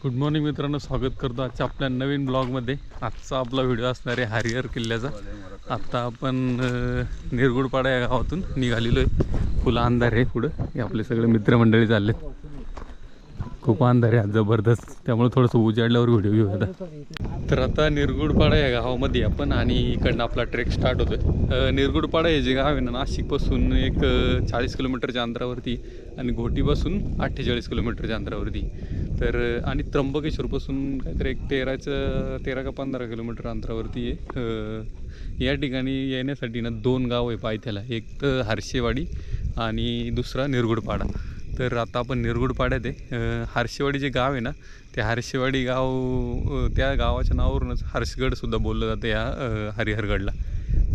Good morning मित्रांनो, स्वागत करतो आजच्या आपल्या नवीन ब्लॉगमध्ये. आजचा आपला व्हिडिओ असणार आहे हरिहर किल्ल्याचा. आत्ता आपण निरगुडपाडा या गावातून निघालेलो आहे. फुलं अंधार आहे पुढं. हे आपले सगळे मित्रमंडळी चालले. खूप अंधार आहे आज जबरदस्त, त्यामुळे थोडंसं उजाडल्यावर व्हिडिओ घेऊ आता. तर आता निरगुडपाडा या गावामध्ये आपण आणि इकडनं आपला ट्रेक स्टार्ट होतो आहे. निरगुडपाडा हे जे गाव आहे ना, नाशिकपासून एक 40 किलोमीटरच्या अंतरावरती आणि घोटीपासून 48 किलोमीटरच्या अंतरावरती. तर आणि त्र्यंबकेश्वरपासून काहीतरी एक 13 का 15 किलोमीटर अंतरावरती आहे. या ठिकाणी येण्यासाठी ना 2 गाव आहे पायथ्याला, एक तर हारशेवाडी आणि दुसरा निरगुडपाडा. तर आता आपण निरगुडपाड्यात आहे. हारशेवाडी जे गाव आहे ना, ते हारशेवाडी गाव त्या गावाच्या नावावरूनच हारशगडसुद्धा बोललं जातं या हरिहरगडला.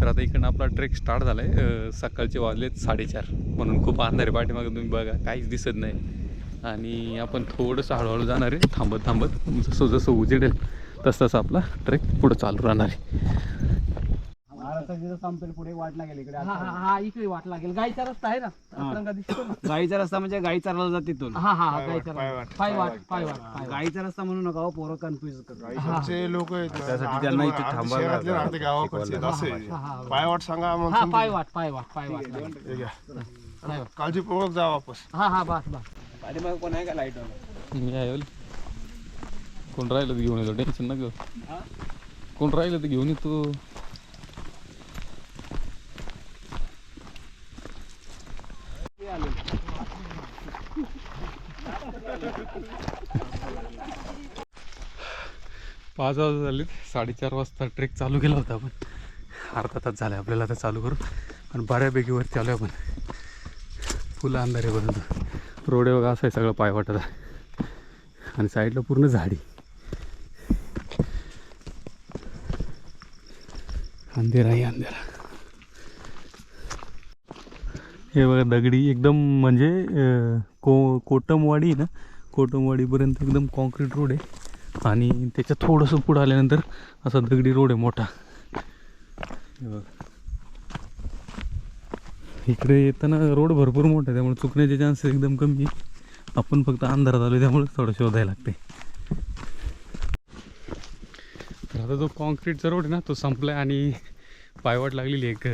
तर आता इकडनं आपला ट्रेक स्टार्ट झाला आहे. सकाळचे वाजलेत 4:30, म्हणून खूप अंधार आहे. पाठीमागे तुम्ही बघा, काहीच दिसत नाही. आणि आपण थोडंसं हळूहळू जाणार आहे, थांबत थांबत. जसं जसं उजेडेल तसं तसं आपला ट्रेक पुढं चालू राहणार आहे. पुढे वाट लागेल इकडे. हा इकडे वाट लागेल. गाईचा रस्ता आहे ना, दिसतो ना. गाईचा रस्ता म्हणजे गाई चारायला जाते तिथून. गाईचा रस्ता म्हणू नका हो, पोरं कन्फ्युज करतात. लोक त्यासाठी त्यांना इथे थांबायला पायवाट सांगा. काळजीपूर्वक जा वापस. बस आणि मग कोण आहे का लाईट वाला? मी आहे कोण राहिलं तर घेऊन येतो, टेन्शन न घेऊ. कोण राहिलं तर घेऊन येतो. पाच वाजता झाले, 4:30 वाजता ट्रेक चालू केला होता आपण. अर्धा तास झाला आपल्याला आता चालू करून, आणि बऱ्यापैकी वरती आलो आपण. फुलं अंधार आहे परंतु रोड बघा असं आहे, सगळं पाय वाटत आहे. आणि साईडला पूर्ण झाडी. अंधेरा आहे अंधेरा. हे बघा दगडी एकदम, म्हणजे कोटमवाडी ना, कोटमवाडीपर्यंत एकदम कॉन्क्रीट रोड आहे. आणि त्याच्या थोडंसं पुढं आल्यानंतर असा दगडी रोड आहे मोठा. इकडे येताना रोड भरपूर मोठा आहे, त्यामुळे चुकण्याचे चान्सेस एकदम कमी आहे. आपण फक्त अंधारात आलो त्यामुळे थोडं शोधायला लागते. तर आता जो कॉन्क्रीटचा रोड आहे ना, तो संपला आहे आणि पायवाट लागलेली एक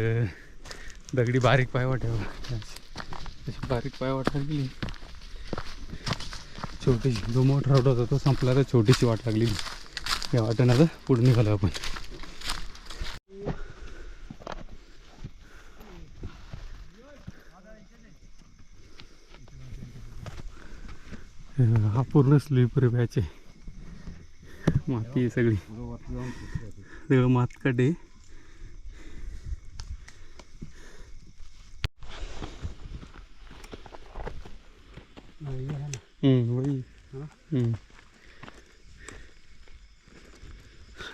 दगडी बारीक पायवाट आहे. अशी बारीक पायवाट लागलेली छोटीशी. जो मोठा रोड होता तो संपला, तर छोटीशी वाट लागलेली. या वाटेनं आता पुढे निघालो आपण. हा पूर्ण स्लीपर बॅच आहे. माती आहे सगळी, सगळं मातकट आहे.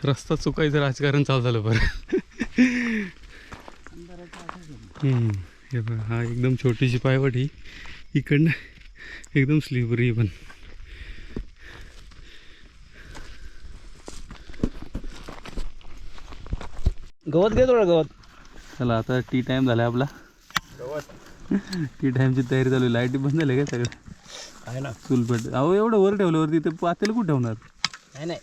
रस्ता चुकायचं राजकारण चालू झालं बरं. हे बघा, हा एकदम छोटीशी पायवाट ही. इकडनं एकदम स्लिपरी पण. गवत घे थोडं गवत. चला आता टी टाइम झाला आपला. टी टाइमची तयारी चालू आहे. लाईटी बंद झाली काय सगळं आहे ना, चुलपेट. अहो एवढं वर ठेवल्यावरती ते पातेलं कुठे ठेवणार? नाही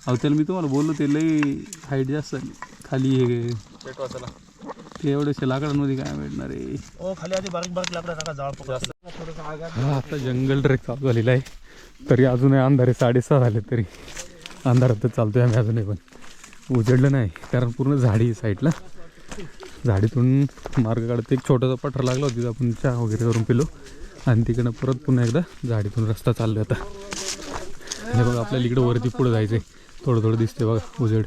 अहो त्याला मी तुम्हाला बोललो, ते लई हाईट जास्त खाली हे ते एवढ्याशा लाकडांमध्ये काय भेटणार आहे. खाली आधी बारीक बारीक लाकडं टाका, जाळ हा आता जंगल ट्रेक चालू झालेला आहे. तरी अजूनही अंधार आहे, 6:30 झाले तरी अंधारातच चालतोय आम्ही अजूनही. पण उजडलं नाही, कारण पूर्ण झाडी आहे साईडला. झाडीतून मार्ग काढत एक छोटासा पठार लागला होता, तिथं आपण चहा वगैरे करून पिलो. आणि तिकडनं परत पुन्हा एकदा झाडीतून रस्ता चाललो आता. हे बघा आपल्याला इकडं वरती पुढं जायचं आहे. थोडं थोडं दिसते बघा उजेड.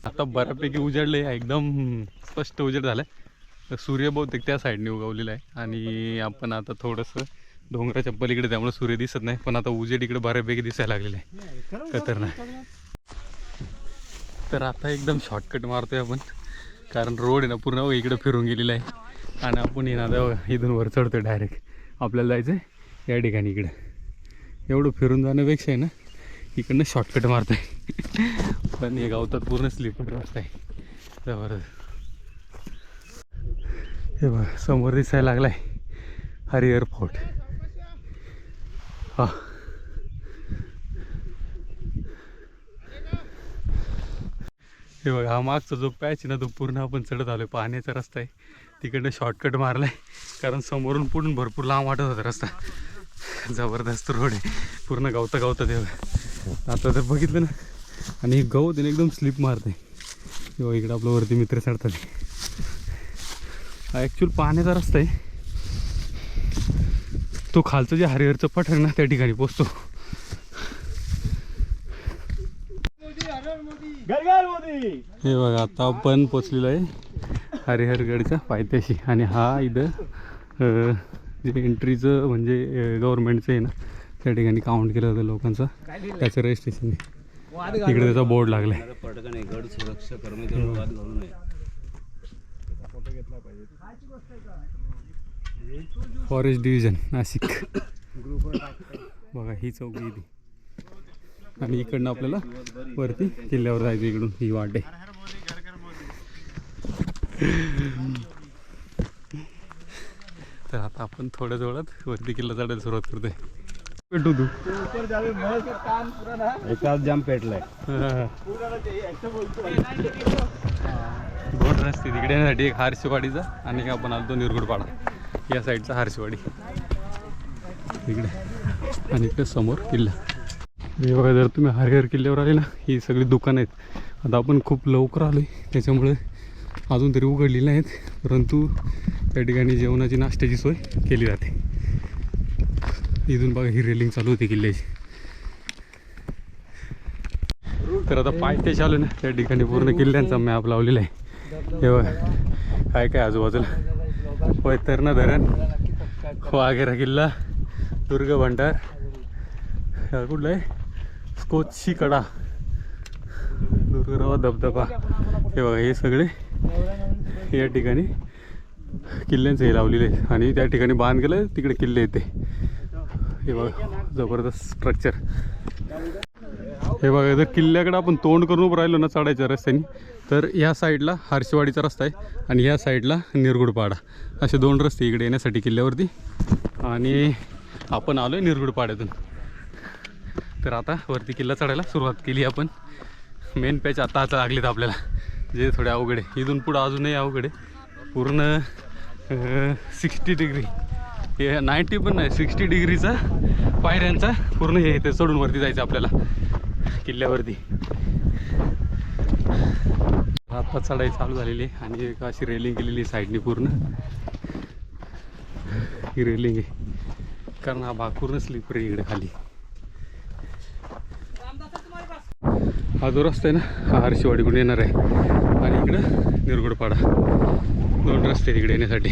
आता बऱ्यापैकी उजेडलं आहे, एकदम स्पष्ट उजेड झाला आहे. सूर्य बहुतेक त्या साईडने उगवलेला आहे. आणि आपण आता थोडंसं डोंगराच्या पलीकडे, त्यामुळे सूर्य दिसत नाही. पण आता उजेड इकडे बऱ्यापैकी दिसायला लागलेलं आहे, खतरनाक. तर आता एकदम शॉर्टकट मारतोय आपण, कारण रोड आहे ना पूर्ण इकडे फिरून गेलेला आहे. आणि आपण येणार इथून वर चढतोय डायरेक्ट. आपल्याला जायचं आहे या ठिकाणी. इकडं एवढं फिरून जाण्यापेक्षा आहे ना, इकडनं शॉर्टकट मारत आहे. पण हे गावतात पूर्ण स्लीपर रस्ता आहे जबरदस्त. हे बघा समोर दिसायला लागला आहे हरिहर फोर्ट. हा हे बघा हा मागचा जो पॅच ना तो पूर्ण आपण चढत आलोय. पाण्याचा रस्ता आहे, तिकडनं शॉर्टकट मारलाय कारण समोरून पुढून भरपूर लांब वाटत होता रस्ता. जबरदस्त रोड आहे, पूर्ण गावता गावता ते बघा. आता तर बघितलं ना, आणि गवत एकदम स्लिप मारते. किंवा इकडं आपलं वरती मित्र चढतात. हा ॲक्च्युअल पाण्याचा रस्ता आहे. तो खालचं जे हरिहरचं पठार आहे ना त्या ठिकाणी पोचतो. हे बघा आता आपण पोचलेलो आहे हरिहरगडच्या पायथ्याशी. आणि हा इथं जे एंट्रीचं म्हणजे गव्हर्नमेंटचं आहे ना त्या ठिकाणी काउंट केलं जातं लोकांचा, त्याचं रजिस्ट्रेशन आहे. इकडे त्याचा बोर्ड लागलाय. Forest division Nashik. बघा ही चौकी आहे ती. आणि इकडनं आपल्याला वरती किल्ल्यावर जायचं. इकडून ही वाट आहे. तर आता आपण थोड्या जवळात वरती किल्ला चढायला सुरुवात करतोय. पेटू तू एकाच जाम पेटलाय. दोन रस्ते तिकडे येण्यासाठी, एक हारशीवाडीचा आणि एक आपण आलतो निरगुडपाडा या साईडचा हारशीवाडी इकडे. आणि इकडे समोर किल्ला. हे बघा जर तुम्ही हरिहर किल्ल्यावर आले ना, ही सगळी दुकानं आहेत. आता आपण खूप लवकर आलो आहे त्याच्यामुळे अजून तरी उघडलेली नाहीत, परंतु त्या ठिकाणी जेवणाची नाश्त्याची सोय केली जाते. इथून बघा ही रेलिंग चालू होती किल्ल्याची. तर आता पायथ्याशी आलो ना त्या ठिकाणी पूर्ण किल्ल्यांचा मॅप लावलेला आहे. हे बघा काय काय आजूबाजूला. वैतरणा धरण, वाघेरा किल्ला, दुर्ग भंडार, कुठलं आहे स्कोचची कडा, दुर्गरावा धबधबा. हे बघा हे सगळे या ठिकाणी किल्ल्यांचं हे लावलेले आहे. आणि त्या ठिकाणी बांध केलं तिकडे किल्ले येते. हे बघा जबरदस्त स्ट्रक्चर. हे बघा जर किल्ल्याकडे आपण तोंड करून उभं राहिलो ना चढायच्या रस्त्याने, तर या साईडला हारशीवाडीचा रस्ता आहे आणि या साईडला निरगुडपाडा, असे दोन रस्ते इकडे येण्यासाठी किल्ल्यावरती. आणि आपण आलो आहे निरगुडपाड्यातून. तर आता वरती किल्ला चढायला सुरुवात केली आपण. मेन पॅच आता लागलेत आपल्याला, जे थोडे अवघड आहे. इथून पुढं अजूनही अवघड आहे. पूर्ण 60 डिग्री, हे 90 पण नाही 60 डिग्रीचा पायऱ्यांचा पूर्ण हे ते चढून वरती जायचं आपल्याला किल्ल्यावरती. आता चढाई चालू झालेली आहे आणि एक अशी रेलिंग केलेली साईडनी पूर्ण. ही रेलिंग आहे कारण हा भाग पूर्ण स्लिपरी इकडे खाली. हा जो रस्ता आहे ना हा हारशीवाडीकडून येणार आहे आणि इकडं निरगुडपाडा. दोन रस्ते तिकडे येण्यासाठी.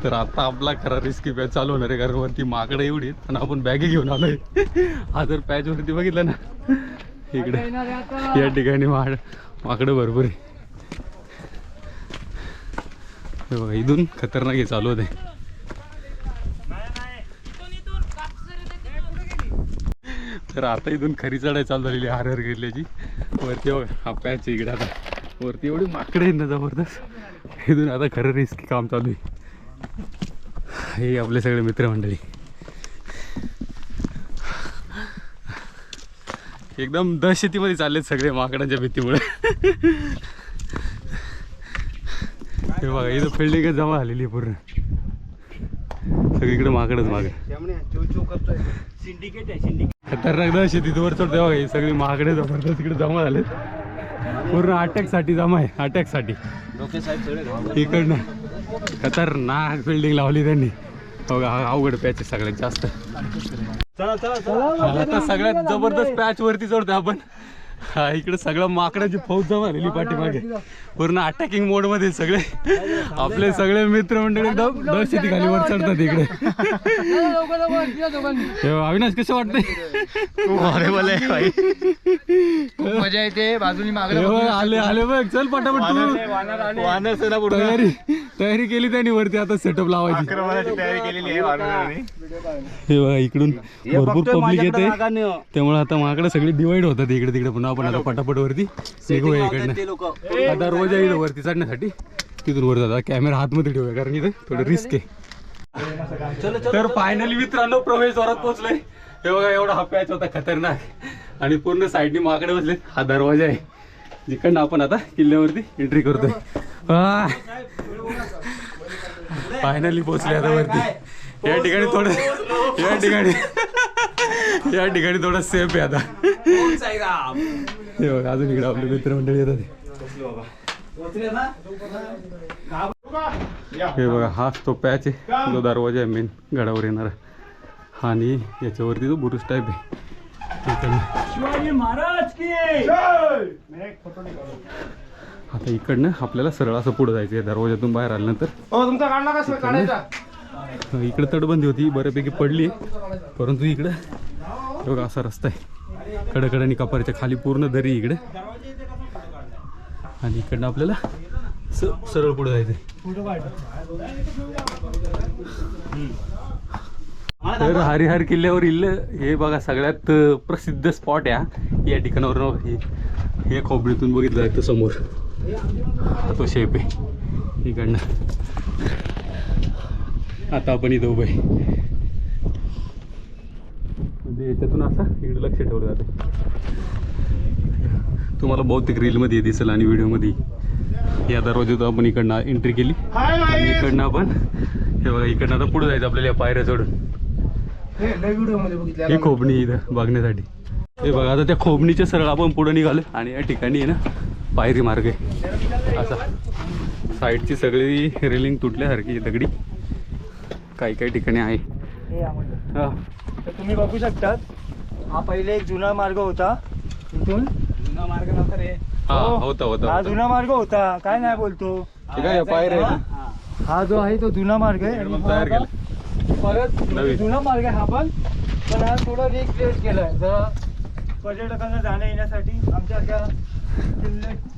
तर आता आपला खरा रिस्की पॅच चालू होणार आहे कारण वरती माकडं एवढी आहेत आणि आपण बॅगे घेऊन आलोय. हा जर पॅच वरती बघितलं ना इकडे या ठिकाणी माकडं भरपूर आहे. हे बघा इथून खतरनाक हे चालू होते. तर आता इथून खरी चढाई चालू झालेली हरिहर किल्ल्याची. वरती बघा हा पॅच आहे इकडे. आता वरती एवढी माकडं आहेत ना जबरदस्त. इथून आता खरं रिस्की काम चालू आहे. हे आपले सगळे मित्रमंडळी एकदम दहशतीमध्ये चाललेत सगळे माकडांच्या भीतीमुळे. हे बघा इथं फिल्डिंगच जमा झालेली आहे पूर्ण. सगळीकडे माकडच मागे. खतरनाक दहशतीत वर चढते बघा. ही सगळी माकडे जबरदस्त तिकडे जमा झालेत. पूर्ण अटॅकसाठी जमा आहे, अटॅकसाठी. इकडनं खतरनाक बिल्डिंग लावली त्यांनी. बघा हा अवघड पॅच आहे सगळ्यात जास्त. आता सगळ्यात जबरदस्त पॅच वरती चढतोय आपण. हा इकडे सगळं माकडाची फौज जमा झालेली पाठीमागे. पूर्ण अटॅकिंग मोड मध्ये सगळे आपले सगळे मित्रमंडळ एकदम दहशती खाली वर चढतात इकडे. अविनाश कसं वाटतंय? मजा येते. बाजूनी आले आले बघ. चल पटापट तयारी केली त्यांनी वरती आता सेटअप लावायची. हे बघा इकडून भरपूर पब्लिक येते त्यामुळे आता माकडे सगळी डिवाइड होतात इकडे तिकडे. पुन्हा आपण आता पटापट वरती निघूया इकडनं. आता रोज आहे वरती चढण्यासाठी. तिथून वर जातात. कॅमेरा हातमध्ये ठेवूया कारण इथे थोडं रिस्क आहे. तर फायनली मित्रांनो प्रवेशद्वारात पोहोचलोय. हे बघा एवढा हा पॅच होता खतरनाक आणि पूर्ण साईडनी माकडे बसले. हा दरवाजा आहे जिकडनं आपण आता किल्ल्यावरती एंट्री करतोय. फायनली पोहोचले आता वरती. या ठिकाणी थोडं सेफ आहे आता. हे बघा अजून इकडे आपले मित्रमंडळी येतात. हे बघा हाच तो पॅच आहे जो दरवाजा आहे मेन गडावर येणारा. आणि याच्यावरती तो बुरुज टाईप आहे. शिवाजी महाराज की आता इकडनं आपल्याला सरळ असं पुढे जायचं आहे. दरवाजातून बाहेर आल्यानंतर तुमचा काढला का काढायचा इकडे तटबंदी होती बऱ्यापैकी पडली, परंतु इकडं बघा असा रस्ता आहे. कडेकडेनी कपारीच्या खाली पूर्ण दरी इकडे. आणि इकडनं आपल्याला सरळ पुढे जायचं. तर हरिहर किल्ल्यावर हे बघा सगळ्यात प्रसिद्ध स्पॉट आहे. या ठिकाणावर हे खोबडीतून बघितलं जातं समोर तो शेप आहे इकडनं. आता आपण इथं उभं आहे. म्हणजे याच्यातून असं इकडे लक्ष ठेवलं जातं. तुम्हाला बहुतेक रीलमध्ये दिसेल आणि व्हिडिओमध्ये. या दरवाज्यातून आपण इकडनं एंट्री केली आणि इकडनं आपण हे बघा इकडनं आता पुढे जायचं आपल्याला या पायऱ्या चढून. ही खोबणी इथं बघण्यासाठी. हे बघा आता त्या खोबणीच्या सरळ आपण पुढे निघालो आणि या ठिकाणी आहे ना पायरी मार्ग आहे असा. साईडची सगळी रेलिंग तुटल्यासारखी दगडी काही काही ठिकाणी आहे. तर तुम्ही बघू शकता हा पहिले एक जुना मार्ग होता. इथून जुना मार्ग नव्हता रे. हा होता हा जुना मार्ग होता. काय नाही बोलतो. ठीक आहे पायऱ्या आहे. हा जो आहे तो जुना मार्ग आहे. मग तयार केला परत नवीन. जुना मार्ग आहे हा पण हा थोडं रिक्रिएट केलाय जरा पर्यटकांना जाण्या येण्यासाठी आमच्या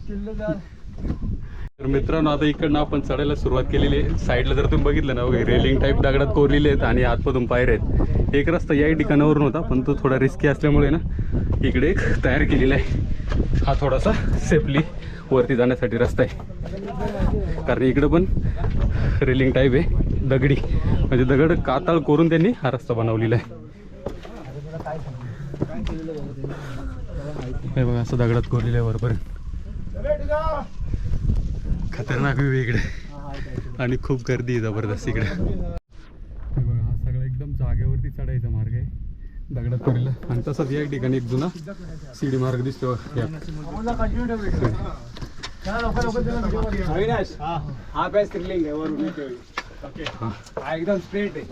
किल्लेदार. तर मित्रांनो आता इकडनं आपण चढायला सुरुवात केलेली आहे. साईडला जर तुम्ही बघितलं ना वगैरे रेलिंग टाईप दगडात कोरलेले आहेत आणि आतमधून पायऱ्या आहेत. एक रस्ता या ठिकाणावरून होता पण तो थोडा रिस्की असल्यामुळे ना इकडे एक तयार केलेला आहे. हा थोडासा सेफली वरती जाण्यासाठी रस्ता आहे. कारण इकडं पण रेलिंग टाईप आहे दगडी, म्हणजे दगड कातळ करून त्यांनी हा रस्ता बनवलेला आहे. हे बघा असं दगडात कोरलेलं आहे वरपर्यंत. खतरनाक व्ह्यू इकडे आणि खूप गर्दी आहे जबरदस्त इकडे. हे बघा हा सगळा एकदम जागेवरती चढायचा मार्ग आहे दगडात कोरलेला. आणि तसंच या ठिकाणी एक जुना सीडी मार्ग दिसतो. हा काय स्त्रीलिंग आहे वरून हा एकदम स्ट्रेट आहे.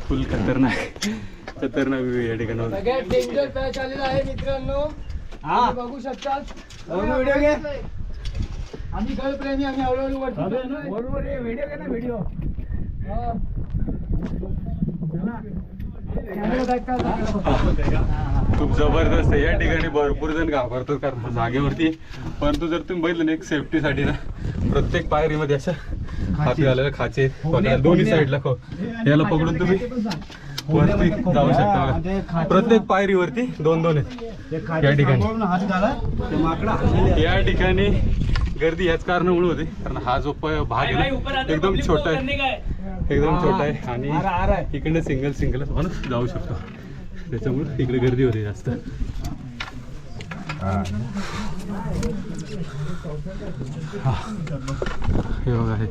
फुल खतरनाक व्ह्यू या ठिकाणावर. सगळ्यात डेंजर पॅच आलेला आहे मित्रांनो. हा बघू शकतात. व्हिडिओ घे. आम्ही गळप्रेमी आम्ही हळूहळू वरती बरोबर आहे. व्हिडिओ घे ना व्हिडिओ. खूप जबरदस्त आहे. या ठिकाणी भरपूर जण घाबरतात कारण जागेवरती. परंतु जर तुम्ही बघितलं ना एक सेफ्टीसाठी ना प्रत्येक पायरीमध्ये अशा हाती घालायला खाचे आहेत. दोन्ही साईडला याला पकडून तुम्ही वरती जाऊ शकता. प्रत्येक पायरीवरती दोन आहेत या ठिकाणी. या ठिकाणी गर्दी याच कारणामुळे होते कारण हा जो भाग आहे ना एकदम छोटा आहे. आणि इकडे सिंगल माणूस जाऊ शकतो. त्याच्यामुळे इकडे गर्दी होते जास्त. हे बघा हे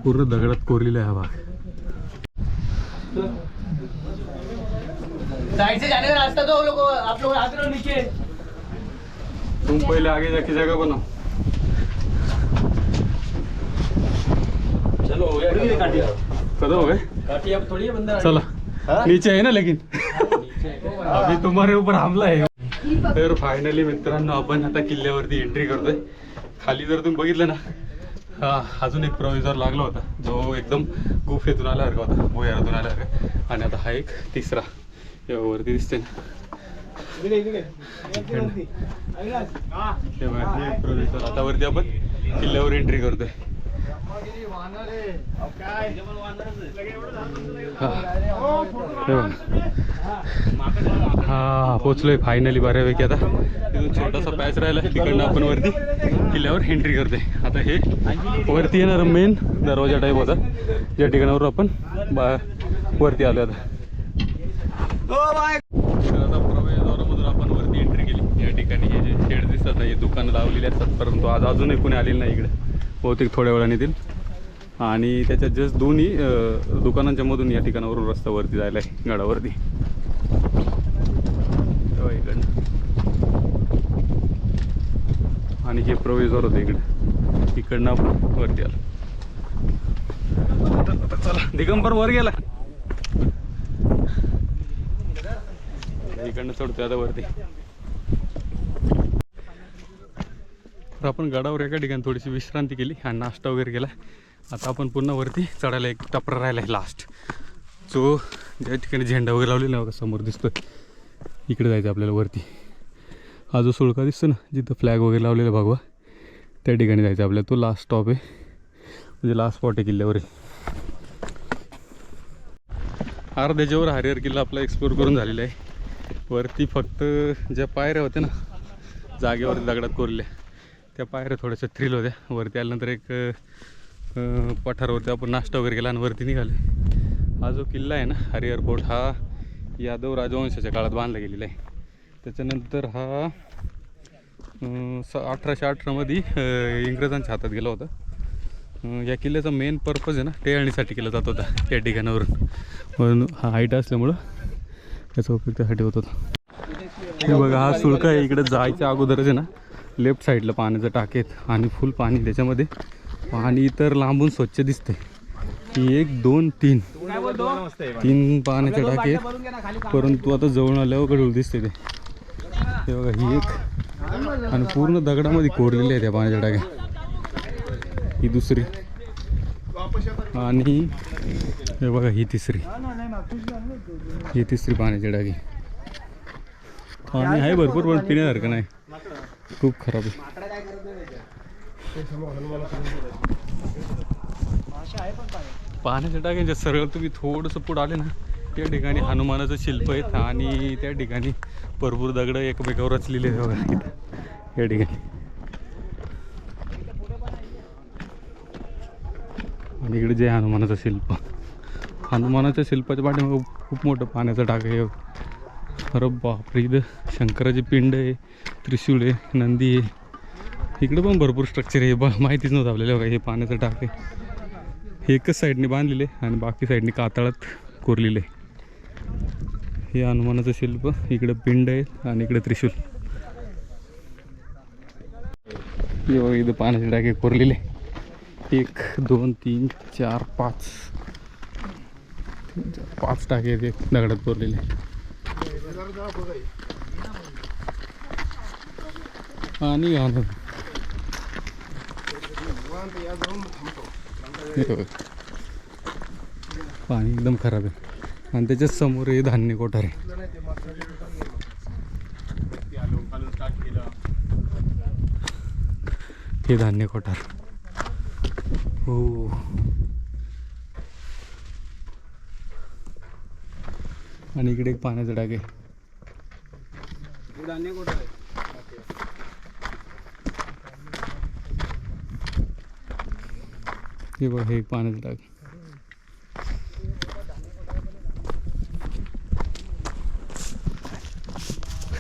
पूर्ण दगडात कोरलेला आहे हा भाग. साइड से जाने का रास्ता तो लोग आप लोग आते रहो नीचे. तुम पहले आगे जाके जगह बनाओ. चलो हो गया कदम हो गए. काटी अब थोड़ी है बंदा. चला नीचे आहे ना लेकिन अभी तुम्हारे ऊपर हमला आहे. तर फायनली मित्रांनो आपण आता किल्ल्यावरती एंट्री करतोय. खाली जर तुम्ही बघितलं ना हा अजून एक प्रवेशद्वार लागला होता जो एकदम गुफेतून आल्यासारखा होता, भुयारातून आल्यासारखा. आणि आता हा एक तिसरा वरती दिसते ना. हे बघा हे एक प्रवेशद्वार. आता वरती आपण किल्ल्यावर एंट्री करतोय. हा पोचलोय फायनली बऱ्यापैकी. आता तिथून छोटासा पॅच राहिला तिकडनं आपण वरती किल्ल्यावर एंट्री करतोय. आता हे वरती येणार मेन दरवाजा टाईप होता ज्या ठिकाणावर आपण वरती आलो. आता प्रवेशद्वारामधून आपण वरती एंट्री केली. या ठिकाणी हे जे शेड दिसतात ना हे दुकानं लावलेली असतात, परंतु आज अजूनही कोणी आलेलं नाही इकडे, बहुतेक थोड्या वेळाने येतील. आणि त्याच्यात जस्ट दोन्ही दुकानांच्या मधून या ठिकाणावरून रस्त्यावरती जायला आहे गडावरती. इकडनं आणि हे प्रवेशद्वार होतं इकडनं आपण वरती आलो. चला दिगंबर वर गेला, इकडनं चढतोय आता वरती. तर आपण गडावर एका ठिकाणी थोडीशी विश्रांती केली आणि नाश्ता वगैरे केला. आता आपण पुन्हा वरती चढायला एक टपरा राहिला आहे लास्ट, जो ज्या ठिकाणी झेंडा वगैरे लावलेला बघा समोर दिसतोय, इकडे जायचं आपल्याला वरती. हा जो सुळका दिसतो ना जिथं फ्लॅग वगैरे लावलेला भगवा, त्या ठिकाणी जायचं आपल्याला. तो लास्ट स्टॉप आहे, म्हणजे लास्ट स्पॉट आहे किल्ल्यावर. अर्ध्याच्यावर हरिहर किल्ला आपला एक्सप्लोर करून झालेला आहे. वरती फक्त ज्या पायऱ्या होत्या ना जागेवरती दगडात कोरल्या, त्या पायऱ्या थोड्याशा थ्रिल होत्या. वरती आल्यानंतर एक पठारावरती आपण नाश्ता वगैरे केला आणि वरती निघाले. हा जो किल्ला आहे ना हरिहर फोर्ट, हा यादव राजवंशाच्या काळात बांधला गेलेला आहे. त्याच्यानंतर हा 1818मध्ये इंग्रजांच्या हातात गेला होता. या किल्ल्याचा मेन पर्पज आहे ना टेहळणीसाठी केला जात होता या ठिकाणावरून, म्हणून हा हाईट असल्यामुळं त्याचा उपयोग त्यासाठी होत होता. हे बघा हा सुळका आहे, इकडे जायच्या अगोदरच आहे ना लेफ्ट साईडला पाण्याचं टाके आहेत आणि फुल पाणी त्याच्यामध्ये. पाणी तर लांबून स्वच्छ दिसते. 1 2 3 पाण्याचे टाके आहेत, परंतु आता जवळ आल्यावर गडूळ दिसते ते. हे बघा ही एक, आणि पूर्ण दगडामध्ये कोरलेली आहे त्या पाण्याच्या टाक्या. ही दुसरी आणि हे बघा ही तिसरी पाण्याची टाकी. पाणी आहे भरपूर पण पिण्यासारखं नाही, खूप खराब आहे. पाण्याच्या टाक्यांच्या सरळ तुम्ही थोडंसं पुढं आले ना त्या ठिकाणी हनुमानाचं शिल्प आहेत आणि त्या ठिकाणी भरपूर दगडं एकमेकावर रचलेले आहेत बघा इथं या ठिकाणी. आणि इकडे जे हनुमानाचं शिल्प, हनुमानाच्या शिल्पाच्या पाठीमागे खूप मोठं पाण्याचं टाकं आहे. अरे बापरे, इथं शंकराची पिंड आहे, त्रिशूळ आहे, नंदी आहे. इकडे पण भरपूर स्ट्रक्चर आहे, माहितीच नव्हतं आपल्याला बघा. हे पाण्याचं टाक आहे, हे एकच साईडने बांधलेले आणि बाकी साईडने कातळात कोरलेले. हे हनुमानाचं शिल्प, इकडे पिंड आहे आणि इकडे त्रिशूल. हे बघा इथं पाण्याचे टाके कोरलेले 1 2 3 4 5 टाके आहेत दगडात कोरलेले. आणि पाणी एकदम खराब आहे आणि त्याच्याच समोर हे धान्य कोठार आहे. हे धान्य कोठार हो. आणि इकडे एक पाण्याचं टाक आहे. हे बघ हे एक पाण्याचं टाक.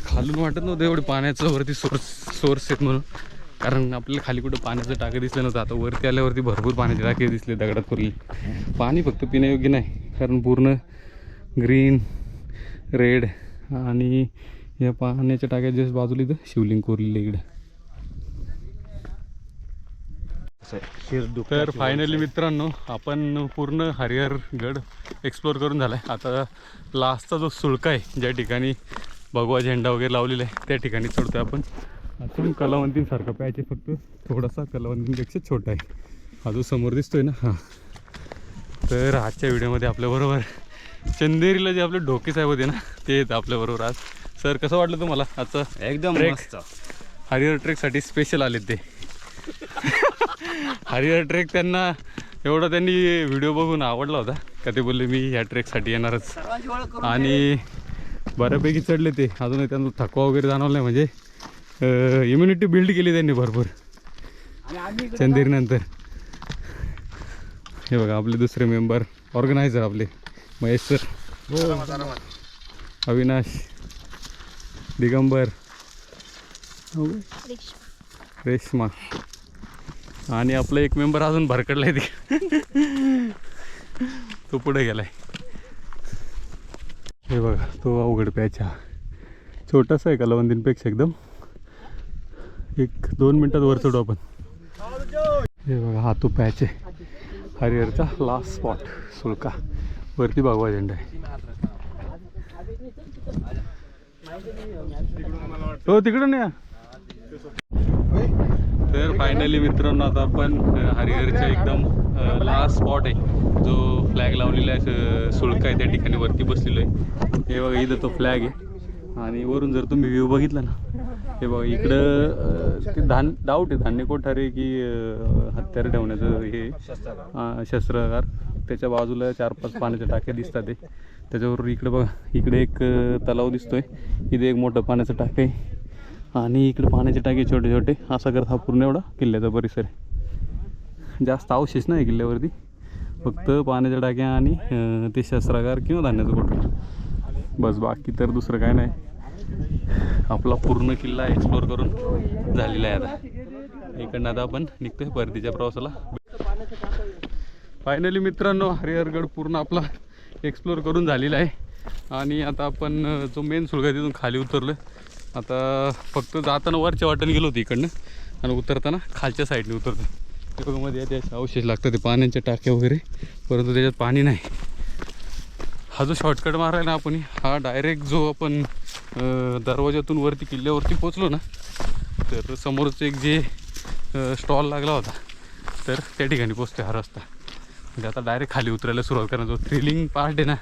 खालून वाटत नव्हतं एवढे पाण्याचं वरती सोर्स आहेत म्हणून, कारण आपल्याला खाली कुठं पाण्याचं टाके दिसलं नव्हतं. आता वरती आल्यावरती भरपूर पाण्याचे टाके दिसले दगडात कोरले. पाणी फक्त पिण्यायोग्य नाही, कारण पूर्ण ग्रीन रेड आणि या पाण्याच्या टाक्यात जस्ट बाजूला इथं शिवलिंग कोरलेलं इकडे. तर फायनली मित्रांनो आपण पूर्ण हरिहरगड एक्सप्लोअर करून झाला आहे. आता लास्टचा जो सुळका आहे ज्या ठिकाणी भगवा झेंडा वगैरे लावलेला आहे त्या ठिकाणी चढतो आपण. अजून कलावंतींसारखा पॅच आहे, फक्त थोडासा कलावंतींपेक्षा छोटा आहे. हा जो समोर दिसतोय ना हा. तर आजच्या व्हिडिओमध्ये आपल्याबरोबर चंदेरीला जे आपले ढोके साहेब होते ना ते आहेत आपल्याबरोबर आज. सर कसं वाटलं तुम्हाला आजचं? एकदम ट्रेक मस्त. हरिहर ट्रेकसाठी स्पेशल आले ते. हरिहर ट्रेक त्यांना एवढा त्यांनी व्हिडिओ बघून आवडला होता का ते बोलले मी ह्या ट्रेकसाठी येणारच. आणि बऱ्यापैकी चढले ते, अजूनही त्यांना थकवा वगैरे जाणवला नाही. म्हणजे इम्युनिटी बिल्ड केली त्यांनी भरपूर चंदेरीनंतर. हे बघा आपले दुसरे मेंबर ऑर्गनायझर आपले महेश सर, अविनाश, दिगंबर, हो. रेश्मा आणि आपला एक मेंबर अजून भरकडलाय ते तो पुढे गेलाय. हे बघा तो अवघड पॅच हा छोटासा आहे कलावंदींपेक्षा एकदम. 1-2 मिनटात वर चढू आपण. हे बघा हा तो पॅच आहे हरिहरचा लास्ट स्पॉट सुळका. वरती भगवा झेंडा आहे. हो तिकडून या. तर फायनली मित्रांनो आता आपण हरिहरच्या एकदम लास्ट स्पॉट आहे जो फ्लॅग लावलेला आहे सुळका आहे त्या ठिकाणी वरती बसलेलो आहे. हे बघा इथं तो फ्लॅग आहे आणि वरून जर तुम्ही व्ह्यू बघितला ना हे बघा इकडं ते डाऊट आहे धान्य कोठारे की हत्यार ठेवण्याचं हे शस्त्रागार. त्याच्या बाजूला 4-5 पाण्याच्या टाक्या दिसतात ते. त्याच्याबरोबर इकडे बघा इकडे एक तलाव दिसतोय. इथे एक मोठं पाण्याचं टाकं आहे आणि इकडे पाण्याचे टाके छोटे छोटे. असा करत हा पूर्ण एवढा किल्ल्याचा परिसर आहे. जास्त अवशेष नाही किल्ल्यावरती फक्त पाण्याच्या टाक्या आणि ते शस्त्रागार किंवा धान्याचं कोठा बस. बाकी तर दुसरं काय नाही. आपला पूर्ण किल्ला एक्सप्लोर करून झालेला आहे. आता इकडनं आता आपण निघतोय परतीच्या प्रवासाला. फायनली मित्रांनो हरिहरगड पूर्ण आपला एक्सप्लोर करून झालेला आहे आणि आता आपण जो मेन सुळका तिथून खाली उतरलो. आता फक्त जाताना वरच्या वाटेने गेलो होतो इकडनं आणि उतरताना खालच्या साईडने उतरतो. त्यामध्ये त्याचे अवशेष लागतात ते पाण्याच्या टाक्या वगैरे परंतु त्याच्यात पाणी नाही. हा जो शॉर्टकट मारायला ना आपण हा डायरेक्ट जो आपण दरवाजातून वरती किल्ल्यावरती पोचलो ना तर समोरचं एक जे स्टॉल लागला होता तर त्या ठिकाणी पोचतो हा रस्ता. म्हणजे आता डायरेक्ट खाली उतरायला सुरुवात करणार. जो थ्रिलिंग पार्ट आहे ना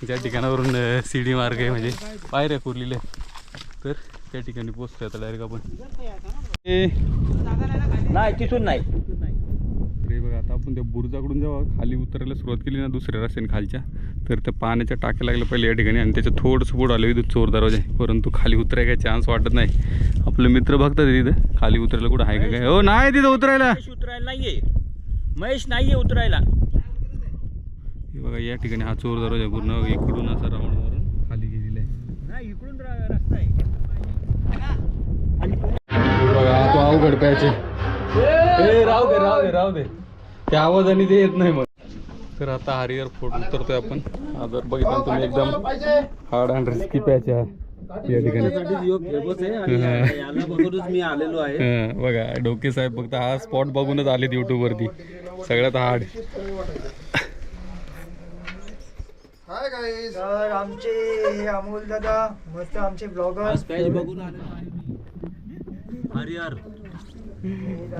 ज्या ठिकाणावरून सीडी मार्ग आहे म्हणजे पायऱ्या पुरलेल्या तर त्या ठिकाणी पोचतो आता डायरेक्ट आपण. नाही तिथून नाही. अरे बघा आता आपण त्या बुरुजाकडून जेव्हा खाली उतरायला सुरुवात केली ना दुसऱ्या रस्त्याने खालच्या तर त्या पाण्याच्या टाक्या लागल्या पहिले या ठिकाणी आणि त्याच्या थोडंसं पुढं आलं इथं चोर दरवाजा आहे. परंतु खाली उतरायला काही चान्स वाटत नाही. आपले मित्र बघतात तिथं खाली उतरायला कुठं आहे का काय. हो नाही तिथं उतरायला नाहीये महेश नाहीये उतरायला. हे बघा या ठिकाणी हा चोर दरवाजा पूर्ण इकडून असा राऊंड मारून खाली गेलेला आहे. इकडून रस्ता आहे. बघा हा तो अवघड पॅच आहे. राहू दे राहू दे राहू दे त्या आवाजाने ते येत नाही मग. तर आता हरिहर फोर्ट उतरतोय आपण. जर बघितलं तुम्ही एकदम हार्ड अँड रिस्की पॅच आहे या ठिकाणी. मी आलेलो आहे. बघा डोके साहेब फक्त हा स्पॉट बघूनच आलेत युट्यूब वरती सगळ्यात हार्ड. तर आमचे अमोल दादा मस्त आमचे ब्लॉगर बघून हरिहर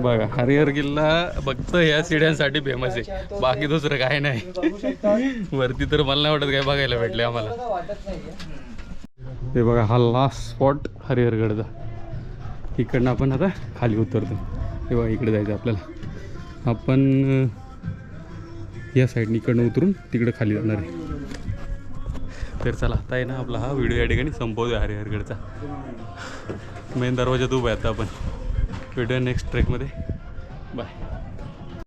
बघा हरिहर किल्ला फक्त ह्या सीड्यांसाठी फेमस आहे. बाकी दुसरं काय नाही. वरती तर मला नाही वाटत काय बघायला भेटले आम्हाला. हे बघा हा लास्ट स्पॉट हरिहरगडचा. इकडनं आपण आता खाली उतरतो. हे बघा इकडे जायचं आपल्याला. आपण या साईडने इकडनं उतरून तिकडं खाली जाणार आहे. तर चला आता आहे ना आपला हा व्हिडिओ या ठिकाणी संपवूया हरिहरगडचा. मेन दरवाजात उभा आहे आता आपण. भेटूया नेक्स्ट ट्रेकमध्ये. बाय.